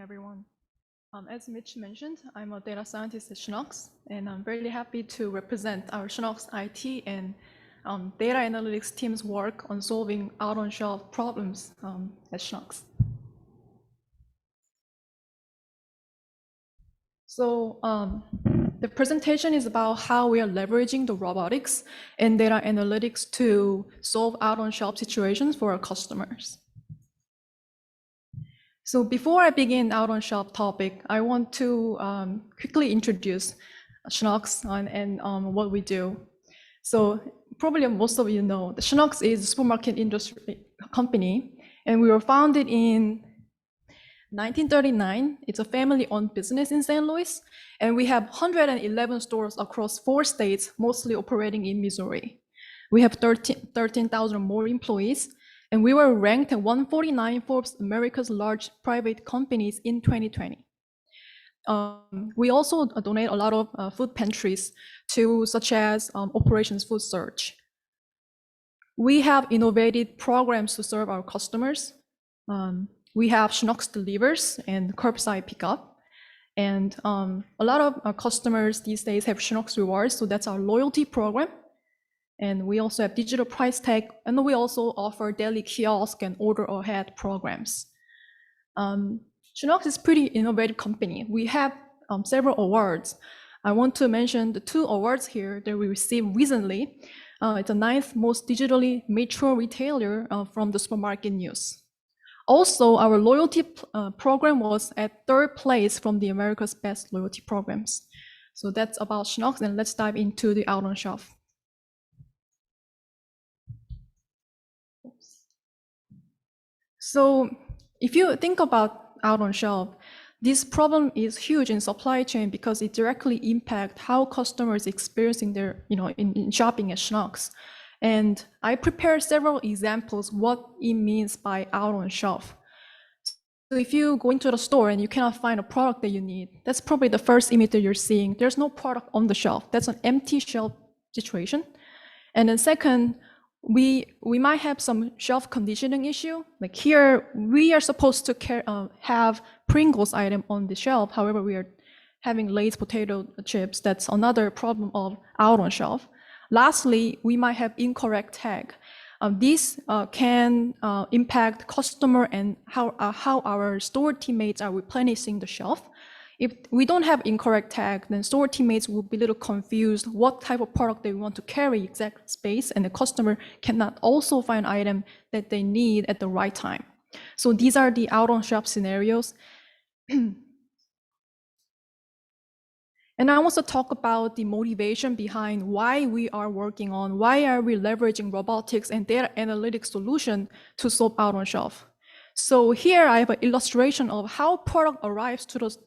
everyone. As Mitch mentioned, I'm a data scientist at Schnucks, and I'm very happy to represent our Schnucks IT and data analytics team's work on solving out-on-shelf problems at Schnucks. So the presentation is about how we are leveraging the robotics and data analytics to solve out-on-shelf situations for our customers. So before I begin out-on-shelf topic, I want to quickly introduce Schnucks and what we do. So probably most of you know, the Schnucks is a supermarket industry company, and we were founded in 1939. It's a family-owned business in St. Louis, and we have 111 stores across 4 states, mostly operating in Missouri. We have 13,000 more employees, and we were ranked at 149 Forbes America's large private companies in 2020. We also donate a lot of food pantries to such as Operations Food Search. We have innovative programs to serve our customers. We have Schnucks Delivers and curbside pickup. And a lot of our customers these days have Schnucks Rewards, so that's our loyalty program. And we also have digital price tag, and we also offer daily kiosk and order ahead programs. Schnucks is a pretty innovative company. We have several awards. I want to mention the 2 awards here that we received recently. It's the 9th most digitally mature retailer from the Supermarket News. Also, our loyalty program was at 3rd place from the America's Best Loyalty Programs. So that's about Schnucks, and let's dive into the out-on-shelf. So if you think about out-on-shelf, this problem is huge in supply chain because it directly impacts how customers experiencing their, in shopping at Schnucks. And I prepared several examples what it means by out-on-shelf. So if you go into the store and you cannot find a product that you need, that's probably the first image that you're seeing. There's no product on the shelf. That's an empty shelf situation. And then second, we might have some shelf conditioning issue. Like here, we are supposed to have Pringles item on the shelf. However, we are having Lay's potato chips. That's another problem of out on shelf. Lastly, we might have incorrect tag. This can impact customer and how our store teammates are replenishing the shelf. If we don't have incorrect tag, then store teammates will be a little confused what type of product they want to carry exact space, and the customer cannot also find item that they need at the right time. So these are the out-on-shelf scenarios. And I want to talk about the motivation behind why we are working on, why are we leveraging robotics and data analytics solution to solve out-on-shelf. So here I have an illustration of how product arrives to the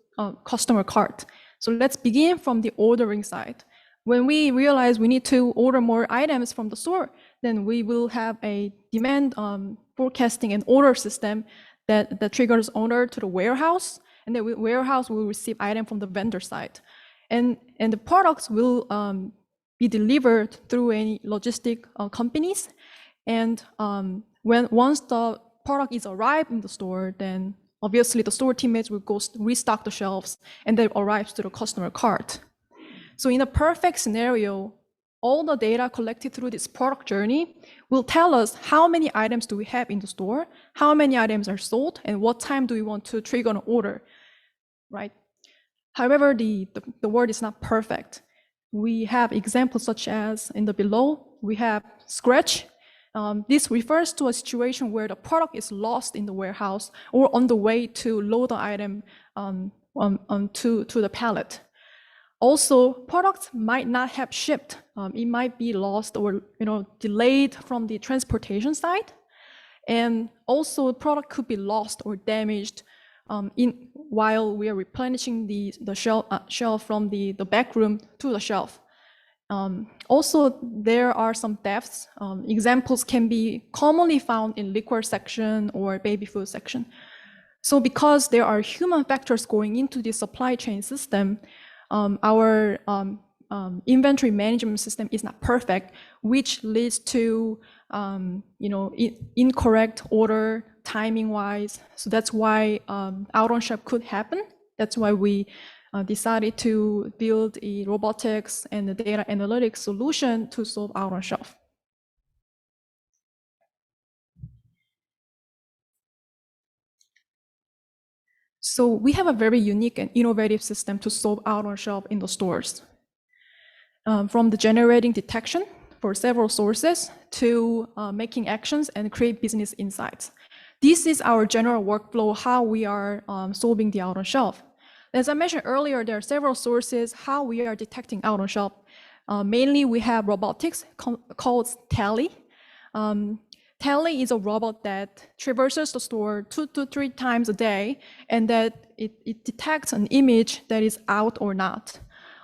customer cart. So let's begin from the ordering side. When we realize we need to order more items from the store, then we will have a demand forecasting and order system that triggers order to the warehouse, and the warehouse will receive item from the vendor side. And the products will be delivered through any logistic companies. And once the product is arrived in the store, then obviously the store teammates will go restock the shelves and they arrive to the customer cart. So in a perfect scenario, all the data collected through this product journey will tell us how many items do we have in the store, how many items are sold, and what time do we want to trigger an order, right? However, the world is not perfect. We have examples such as in the below, we have scratch. This refers to a situation where the product is lost in the warehouse or on the way to load the item to the pallet. Also, products might not have shipped. It might be lost or delayed from the transportation side. And also, the product could be lost or damaged while we are replenishing the shelf from the back room to the shelf. Also, there are some thefts. Examples can be commonly found in liquor section or baby food section. So because there are human factors going into the supply chain system, our inventory management system is not perfect, which leads to incorrect order timing wise. So that's why out on shelf could happen. That's why we decided to build a robotics and the data analytics solution to solve out on shelf. So we have a very unique and innovative system to solve out on shelf in the stores. From the generating detection for several sources to making actions and create business insights. This is our general workflow, how we are solving the out on shelf. As I mentioned earlier, there are several sources how we are detecting out on shelf. Mainly we have robotics called Tally. Tally is a robot that traverses the store 2 to 3 times a day, and that it detects an image that is out or not.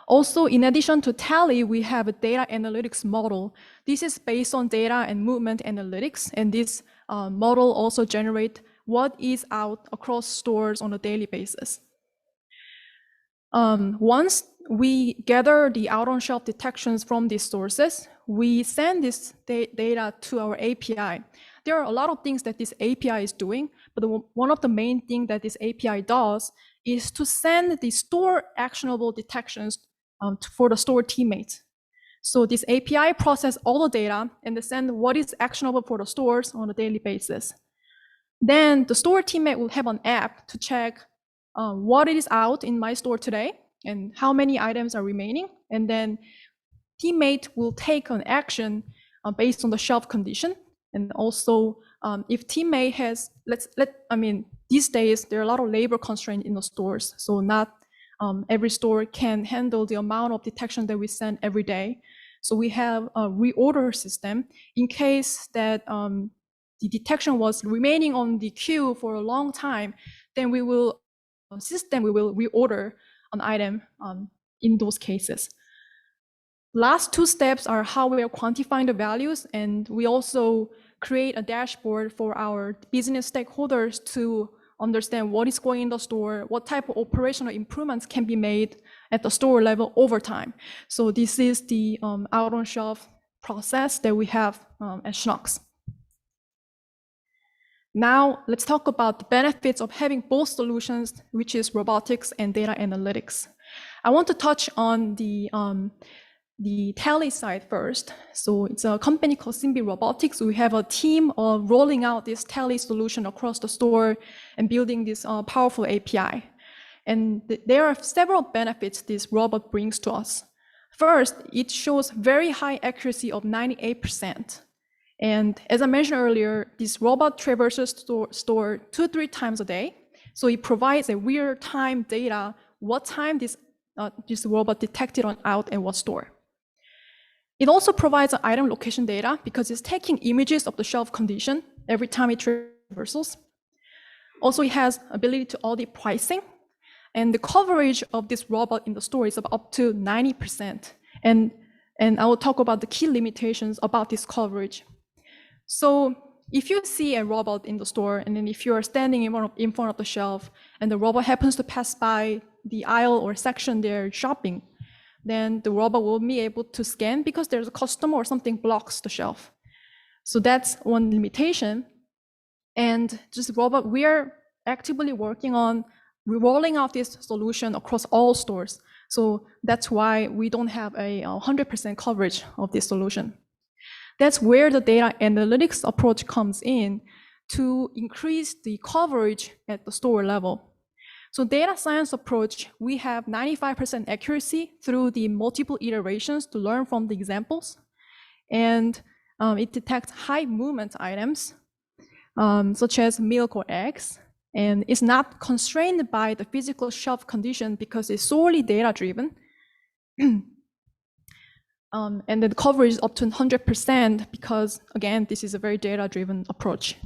Also, in addition to Tally, we have a data analytics model. This is based on data and movement analytics, and this model also generates what is out across stores on a daily basis. Once we gather the out-on-shelf detections from these sources, we send this data to our API. There are a lot of things that this API is doing, but one of the main things that this API does is to send the store actionable detections for the store teammates. So this API processes all the data and they send what is actionable for the stores on a daily basis. Then the store teammate will have an app to check what is out in my store today and how many items are remaining. And then teammate will take an action based on the shelf condition. And also if teammate has, these days there are a lot of labor constraints in the stores. So not every store can handle the amount of detection that we send every day. So we have a reorder system in case that the detection was remaining on the queue for a long time, then we will reorder an item in those cases. Last 2 steps are how we are quantifying the values, and we also create a dashboard for our business stakeholders to understand what is going in the store, what type of operational improvements can be made at the store level over time. So this is the out-on-shelf process that we have at Schnucks. Now let's talk about the benefits of having both solutions, which is robotics and data analytics. I want to touch on the Tally side first. So it's a company called Simbi Robotics. We have a team of rolling out this Tally solution across the store and building this powerful API. And there are several benefits this robot brings to us. First, it shows very high accuracy of 98%. And as I mentioned earlier, this robot traverses store 2-3 times a day. So it provides a real-time data, what time this robot detected on out and what store. It also provides item location data because it's taking images of the shelf condition every time it traverses. Also, it has ability to audit pricing, and the coverage of this robot in the store is up to 90%. And I will talk about the key limitations about this coverage. So if you see a robot in the store, and then if you are standing in front of the shelf, and the robot happens to pass by the aisle or section they're shopping, then the robot will be able to scan because there's a customer or something blocks the shelf. So that's one limitation. And just robot, we are actively working on rolling out this solution across all stores. So that's why we don't have a 100% coverage of this solution. That's where the data analytics approach comes in to increase the coverage at the store level. So data science approach, we have 95% accuracy through the multiple iterations to learn from the examples. And it detects high movement items, such as milk or eggs. And it's not constrained by the physical shelf condition because it's solely data-driven. And then the coverage is up to 100% because, again, this is a very data-driven approach.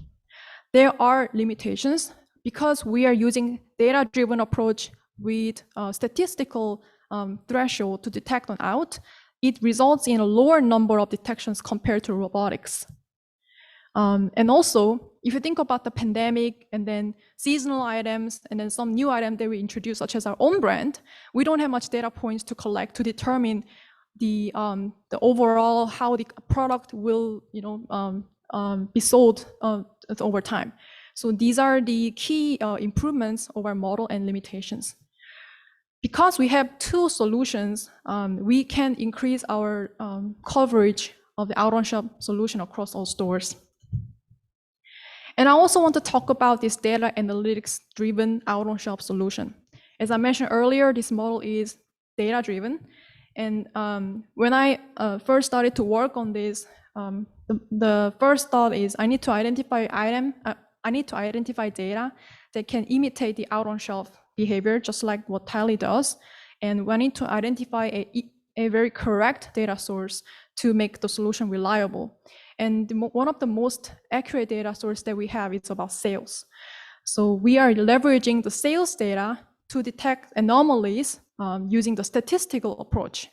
There are limitations because we are using data-driven approach with statistical threshold to detect on out. It results in a lower number of detections compared to robotics. And also, if you think about the pandemic and then seasonal items and then some new item that we introduce, such as our own brand, we don't have much data points to collect to determine the overall how the product will be sold over time. So these are the key improvements of our model and limitations. Because we have two solutions, we can increase our coverage of the out-on-shelf solution across all stores. And I also want to talk about this data analytics-driven out-on-shelf solution. As I mentioned earlier, this model is data-driven. And when I first started to work on this, the first thought is I need to identify data that can imitate the out-on-shelf behavior, just like what Tally does. And we need to identify a very correct data source to make the solution reliable. And one of the most accurate data sources that we have is about sales. So we are leveraging the sales data to detect anomalies using the statistical approach.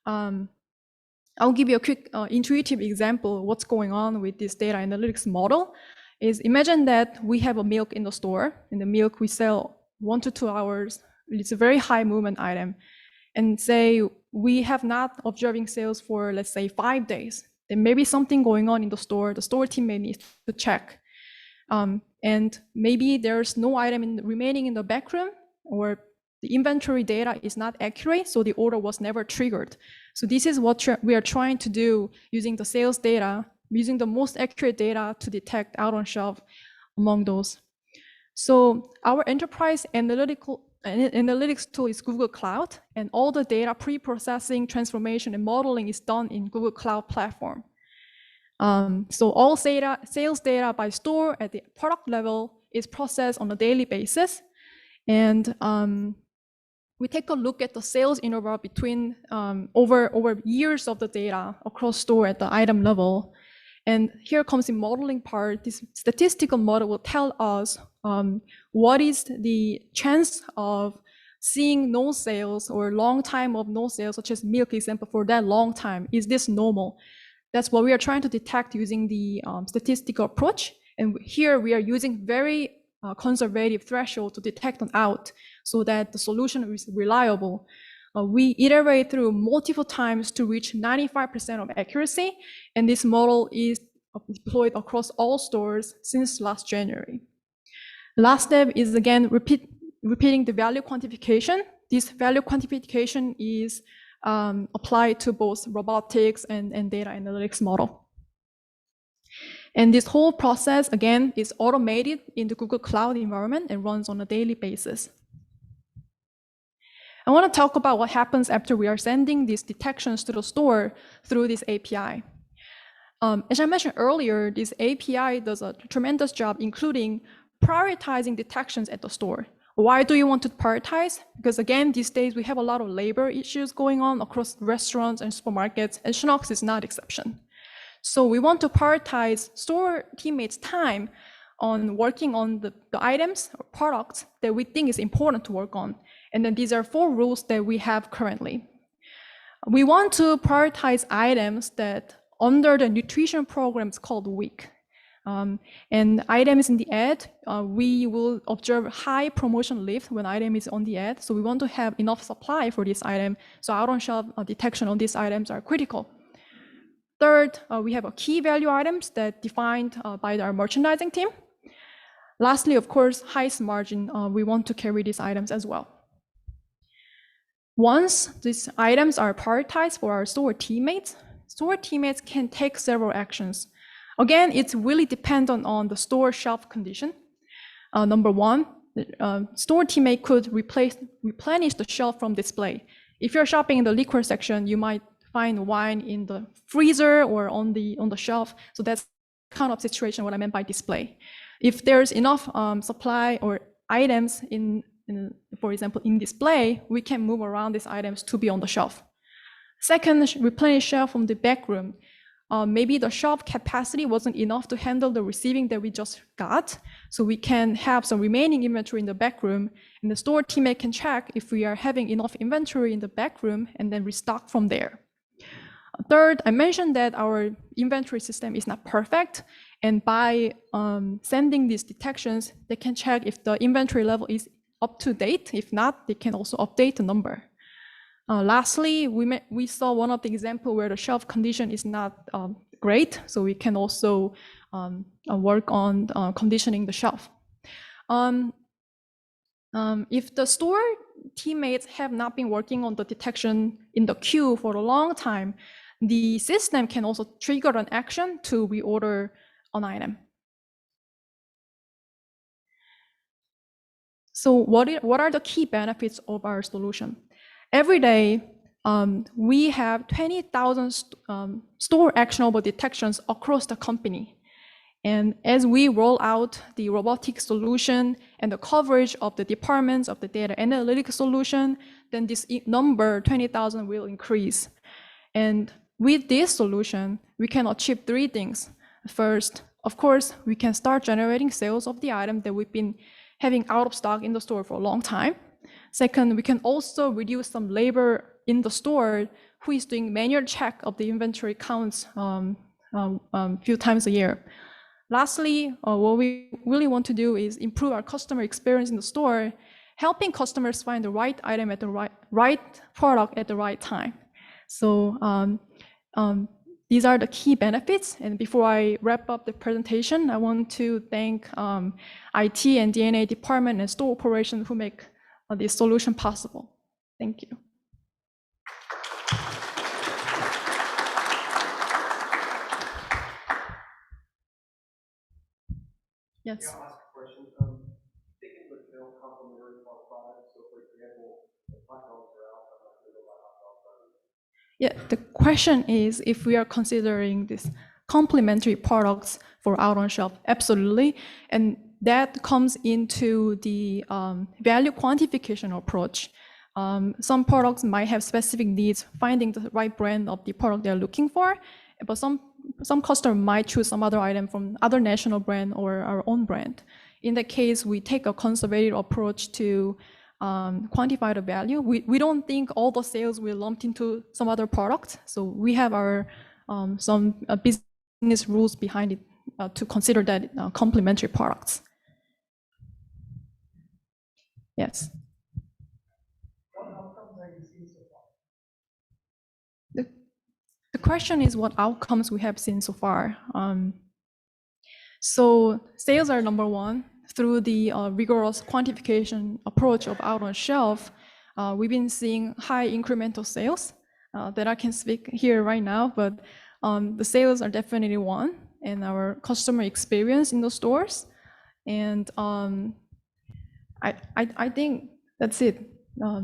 I'll give you a quick intuitive example of what's going on with this data analytics model. Is imagine that we have a milk in the store, and the milk we sell 1 to 2 hours. It's a very high movement item. And say we have not observing sales for, let's say, 5 days. There may be something going on in the store team may need to check. And maybe there's no item remaining in the back room, or the inventory data is not accurate, so the order was never triggered. So this is what we are trying to do using the sales data, using the most accurate data to detect out-on-shelf among those. So our enterprise analytics tool is Google Cloud, and all the data pre-processing, transformation, and modeling is done in Google Cloud platform. So all sales data by store at the product level is processed on a daily basis. And we take a look at the sales interval between over years of the data across store at the item level. And here comes the modeling part. This statistical model will tell us what is the chance of seeing no sales or long time of no sales, such as milk example, for that long time. Is this normal? That's what we are trying to detect using the statistical approach. And here we are using very conservative threshold to detect an out so that the solution is reliable. We iterate through multiple times to reach 95% of accuracy, and this model is deployed across all stores since last January. Last step is again repeating the value quantification. This value quantification is applied to both robotics and data analytics model. And this whole process, again, is automated in the Google Cloud environment and runs on a daily basis. I want to talk about what happens after we are sending these detections to the store through this API. As I mentioned earlier, this API does a tremendous job, including prioritizing detections at the store. Why do you want to prioritize? Because again, these days we have a lot of labor issues going on across restaurants and supermarkets, and Schnucks is not exception. So we want to prioritize store teammates' time on working on the items or products that we think is important to work on. And then these are 4 rules that we have currently. We want to prioritize items that under the nutrition programs called week. And items in the ad, we will observe high promotion lift when item is on the ad. So we want to have enough supply for this item. So out-on-shelf detection on these items are critical. Third, we have a key value items that defined by our merchandising team. Lastly, of course, highest margin, we want to carry these items as well. Once these items are prioritized for our store teammates can take several actions. Again, it's really dependent on the store shelf condition. Number 1, store teammate could replenish the shelf from display. If you're shopping in the liquor section, you might find wine in the freezer or on the shelf. So that's kind of situation what I meant by display. If there's enough supply or items for example, in display, we can move around these items to be on the shelf. Second, replenish shelf from the back room. Maybe the shelf capacity wasn't enough to handle the receiving that we just got, so we can have some remaining inventory in the back room, and the store teammate can check if we are having enough inventory in the back room and then restock from there. Third, I mentioned that our inventory system is not perfect, and by sending these detections, they can check if the inventory level is up to date. If not, they can also update the number. Lastly, we saw one of the example where the shelf condition is not great, so we can also work on conditioning the shelf. If the store teammates have not been working on the detection in the queue for a long time, the system can also trigger an action to reorder an item. So what are the key benefits of our solution? Every day, we have 20,000 store actionable detections across the company. And as we roll out the robotic solution and the coverage of the departments of the data analytics solution, then this number, 20,000, will increase. And with this solution, we can achieve three things. First, of course, we can start generating sales of the item that we've been having out of stock in the store for a long time. Second, we can also reduce some labor in the store who is doing manual check of the inventory counts few times a year. Lastly, what we really want to do is improve our customer experience in the store, helping customers find the right item at the right product at the right time. So these are the key benefits. And before I wrap up the presentation, I want to thank IT and DNA department and store operations who make this solution possible. Thank you. Yes. Yeah, I'll ask a question. Thinking with complementary products, so for example, if hot dogs are out, I'm not going to go buy hot dogs. Yeah, the question is if we are considering this complementary products for out on shelf. Absolutely. And that comes into the value quantification approach. Some products might have specific needs, finding the right brand of the product they're looking for, but some customer might choose some other item from other national brand or our own brand. In that case, we take a conservative approach to quantify the value. We don't think all the sales will lumped into some other product. So we have our some business rules behind it to consider that complementary products. Yes. What outcomes are you seeing so far? The question is what outcomes we have seen so far. So sales are number one. Through the rigorous quantification approach of out on shelf, we've been seeing high incremental sales that I can speak here right now, but the sales are definitely one, and our customer experience in the stores. And I think that's it. Yeah.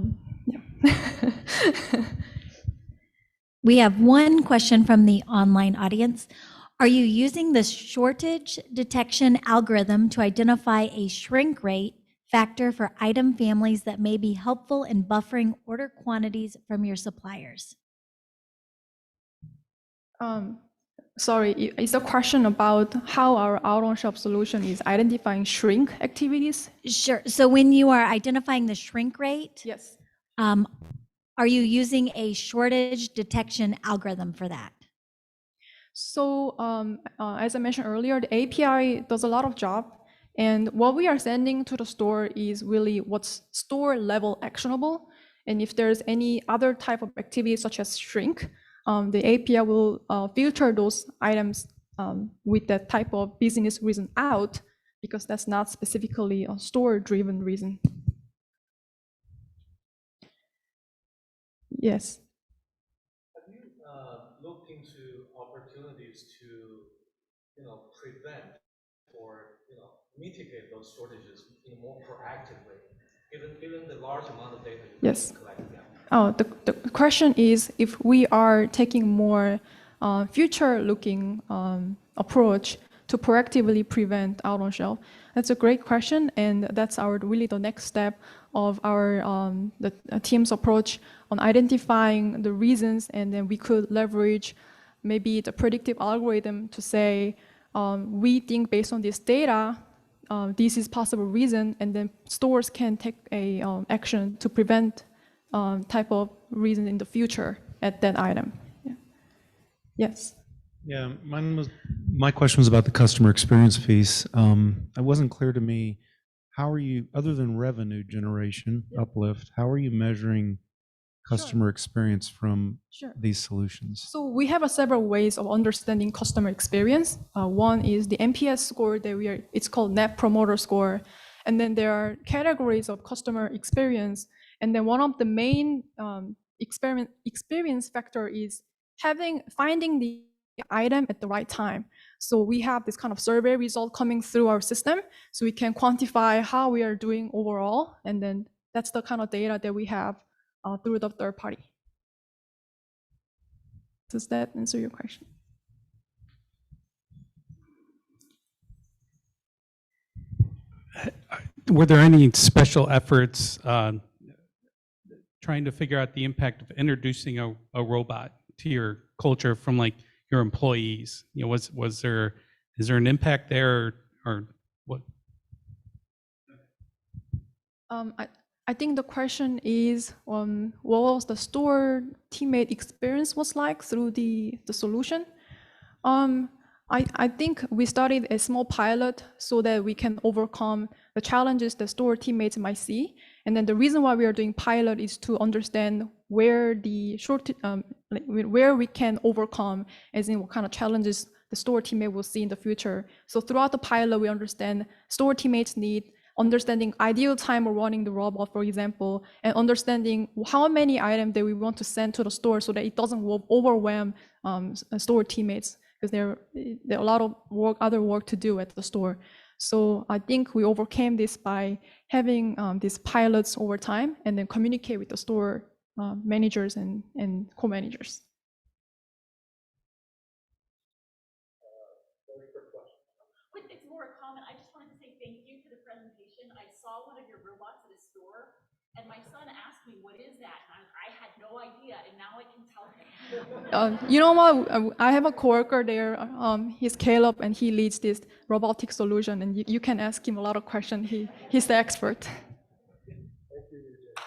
We have one question from the online audience. Are you using the shortage detection algorithm to identify a shrink rate factor for item families that may be helpful in buffering order quantities from your suppliers? Sorry, is the question about how our out-on-shelf solution is identifying shrink activities? Sure. So when you are identifying the shrink rate, Yes. are you using a shortage detection algorithm for that? So as I mentioned earlier, the API does a lot of job. And what we are sending to the store is really what's store level actionable. And if there's any other type of activity such as shrink, the API will filter those items with that type of business reason out, because that's not specifically a store-driven reason. Yes. Have you looked into opportunities to, prevent or mitigate those shortages in a more proactive way, given the large amount of data you Yes. collect? Yeah. Oh, the question is if we are taking more future-looking approach to proactively prevent out on shelf. That's a great question, and that's really the next step of our the team's approach on identifying the reasons, and then we could leverage maybe the predictive algorithm to say we think based on this data this is possible reason, and then stores can take a action to prevent type of reason in the future at that item. Yeah. Yes. Yeah, my question was about the customer experience piece. It wasn't clear to me, how are you, other than revenue generation uplift, how are you measuring customer experience from Sure. these solutions? So we have several ways of understanding customer experience. One is the NPS score that it's called Net Promoter Score. And then there are categories of customer experience. And then one of the main experience factor is finding the item at the right time. So we have this kind of survey result coming through our system, so we can quantify how we are doing overall. And then that's the kind of data that we have through the third party. Does that answer your question? Were there any special efforts trying to figure out the impact of introducing a robot to your culture from like your employees? You know, is there an impact there or what? I think the question is what was the store teammate experience was like through the solution. I think we started a small pilot so that we can overcome the challenges the store teammates might see. And then the reason why we are doing pilot is to understand where where we can overcome, as in what kind of challenges the store teammate will see in the future. So throughout the pilot, we understand store teammates need, understanding ideal time of running the robot, for example, and understanding how many items that we want to send to the store so that it doesn't overwhelm store teammates, because there are a lot of other work to do at the store. So I think we overcame this by having these pilots over time and then communicate with the store managers and co-managers. It's more a comment. I just wanted to say thank you for the presentation. I saw one of your robots at a store, and my son asked me, "What is that?" And I had no idea, and now I can tell him. You know what? I have a coworker there. He's Caleb, and he leads this robotic solution. And you can ask him a lot of questions. He's the expert.